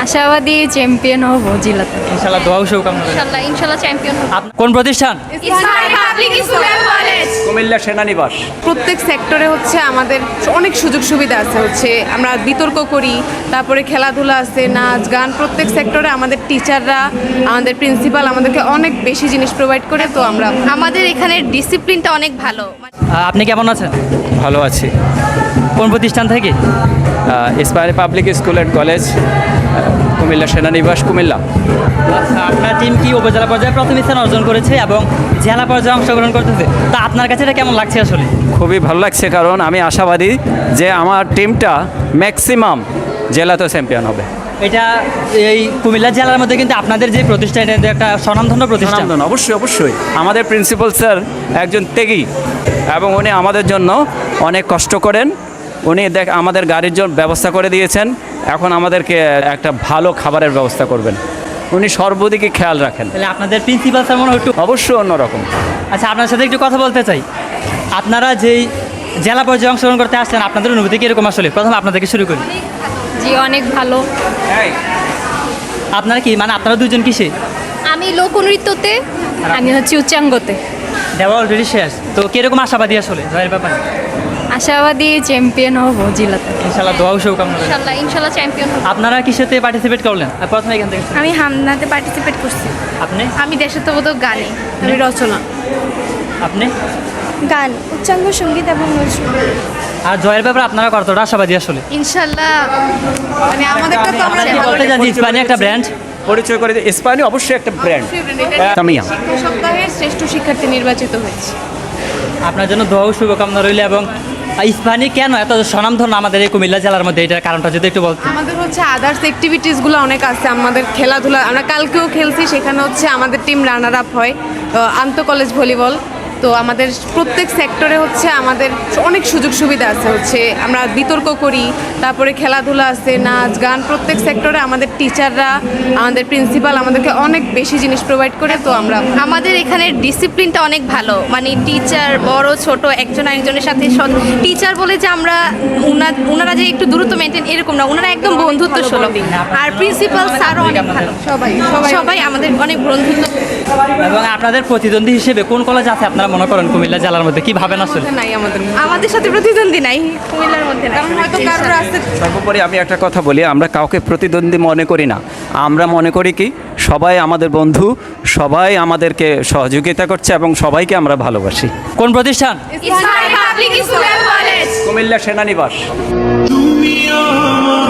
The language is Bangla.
আশাবাদী চ্যাম্পিয়ন হব জেলাতে। ইনশাআল্লাহ দোয়া ও শুভকামনা রইল। ইনশাআল্লাহ চ্যাম্পিয়ন হব। কোন প্রতিষ্ঠান? ইসলামী পাবলিক স্কুল কলেজ। কুমিল্লা সেনানিবাস। প্রত্যেক সেক্টরে হচ্ছে আমাদের অনেক সুযোগ সুবিধা আছে, হচ্ছে আমরা বিতর্ক করি, তারপরে খেলাধুলা আছে, নাচ গান, প্রত্যেক সেক্টরে আমাদের টিচাররা, আমাদের প্রিন্সিপাল আমাদেরকে অনেক বেশি জিনিস প্রোভাইড করে। তো আমরা আমাদের এখানে ডিসিপ্লিনটা অনেক ভালো। আপনি কেমন আছেন? ভালো আছি। কোন প্রতিষ্ঠান থেকে? Ismail public school and college, Comilla সেনানিবাস, কুমিল্লা। আচ্ছা, আপনার টিম কি উপজেলা পর্যায়ে প্রথম স্থান অর্জন করেছে এবং জেলা পর্যায়ে অংশগ্রহণ করতেছে, তা আপনার কাছে এটা কেমন লাগছে আসলে? খুবই ভালো লাগছে, কারণ আমি আশাবাদী যে আমার টিমটা ম্যাক্সিমাম জেলাতে চ্যাম্পিয়ন হবে। এটা এই কুমিল্লা জেলার মধ্যে কিন্তু আপনাদের যে প্রতিষ্ঠান, এটা একটা স্বনামধন্য প্রতিষ্ঠান। আনন্দ, অবশ্যই অবশ্যই। আমাদের প্রিন্সিপাল স্যার একজন ত্যাগী, এবং উনি আমাদের জন্য অনেক কষ্ট করেন। উনি আমাদের গাড়ির জন্য ব্যবস্থা করে দিয়েছেন, এখন আমাদেরকে একটা ভালো খাবারের ব্যবস্থা করবেন। উনি সর্বদিকে খেয়াল রাখেন। তাহলে আপনাদের প্রিন্সিপাল স্যার মনে হয় একটু অবশ্যই অন্যরকম। আচ্ছা, আপনার সাথে একটু কথা বলতে চাই। আপনারা যেই জেলা পর্যায়ে অংশগ্রহণ করতে আসছেন, আপনাদের অনুভূতি কীরকম আসলে? প্রথমে আপনাদেরকে শুরু করি। জি অনেক ভালো। আপনারা কি মানে আপনারা দুজন কিসে? আমি লোকনৃত্যতে, আমি হচ্ছে উচ্চাঙ্গতে। দেওয়া অলরেডি শেষ, তো কীরকম আশাবাদী আসলে জয়ের ব্যাপারে? আশাবাদী চ্যাম্পিয়ন হব জেলাতে। ইনশাআল্লাহ দোয়া ও শুভকামনা রইল। ইনশাআল্লাহ চ্যাম্পিয়ন হব। আপনারা কিসেতে পার্টিসিপেট করলেন? আর প্রথমে এখান থেকে আমি হামনাতে পার্টিসিপেট করছি। আপনি? আমি দেশাত্মবোধক গানে, আমি রচনা, আপনি? গান, উচ্চাঙ্গ, সঙ্গীত এবং নজরুল। আর জয়ের ব্যাপারে আপনারা কতটা আশাবাদী আসলে? ইনশাল্লাহ মানে আমাদেরটা তো আমরা কি বলতে চান? ইস্পানি একটা ব্র্যান্ড পরিচয় করে দিই, ইস্পানি অবশ্যই একটা ব্র্যান্ড। তামিয়া। শিক্ষা সপ্তাহের শ্রেষ্ঠ শিক্ষার্থী নির্বাচিত হয়েছে। আপনার জন্য দোয়া ও শুভকামনা রইল। এবং ইস্পানি কেন এত স্বনামধন্য আমাদের এই কুমিল্লা জেলার মধ্যে, এটার কারণটা যদি একটু বলতেন। আমাদের হচ্ছে আদার্স অ্যাক্টিভিটিসগুলো অনেক আছে, আমাদের খেলাধুলা, আমরা কালকেও খেলছি, সেখানে হচ্ছে আমাদের টিম রানার আপ হয়, আন্তঃ কলেজ ভলিবল। তো আমাদের প্রত্যেক সেক্টরে হচ্ছে আমাদের অনেক সুযোগ সুবিধা আছে, হচ্ছে আমরা বিতর্ক করি, তারপরে খেলাধুলা আছে, নাচ গান, প্রত্যেক সেক্টরে আমাদের টিচাররা, আমাদের প্রিন্সিপাল আমাদেরকে অনেক বেশি জিনিস প্রোভাইড করে। তো আমরা আমাদের এখানে ডিসিপ্লিনটা অনেক ভালো, মানে টিচার বড় ছোট একজন আরেকজনের সাথে, টিচার বলে যে আমরা ওনারা যে একটু দূরত্ব মেনটেন এরকম না, ওনারা একদম বন্ধুত্ব সুলভ। আর প্রিন্সিপাল স্যারও অনেক ভালো, সবাই সবাই আমাদের অনেক বন্ধুত্ব। এবং আপনাদের প্রতিদ্বন্দ্বী হিসেবে কোন কলেজ আছে আপনারা মনে করেন কুমিল্লা জেলার মধ্যে? কি ভাবেন আসলে? নাই আমাদের সাথে প্রতিদ্বন্দ্বী নাই কুমিল্লার মধ্যে, কারণ হয়তো কারোর আছে। সর্বোপরি আমি একটা কথা বলি, আমরা কাউকে প্রতিদ্বন্দ্বী মনে করি না। আমরা মনে করি কি সবাই আমাদের বন্ধু, সবাই আমাদেরকে সহযোগিতা করছে এবং সবাইকে আমরা ভালোবাসি। কোন প্রতিষ্ঠান? ইসলামী পাবলিক স্কুল কলেজ। কুমিল্লা সেনানিবাস। তুমি আমার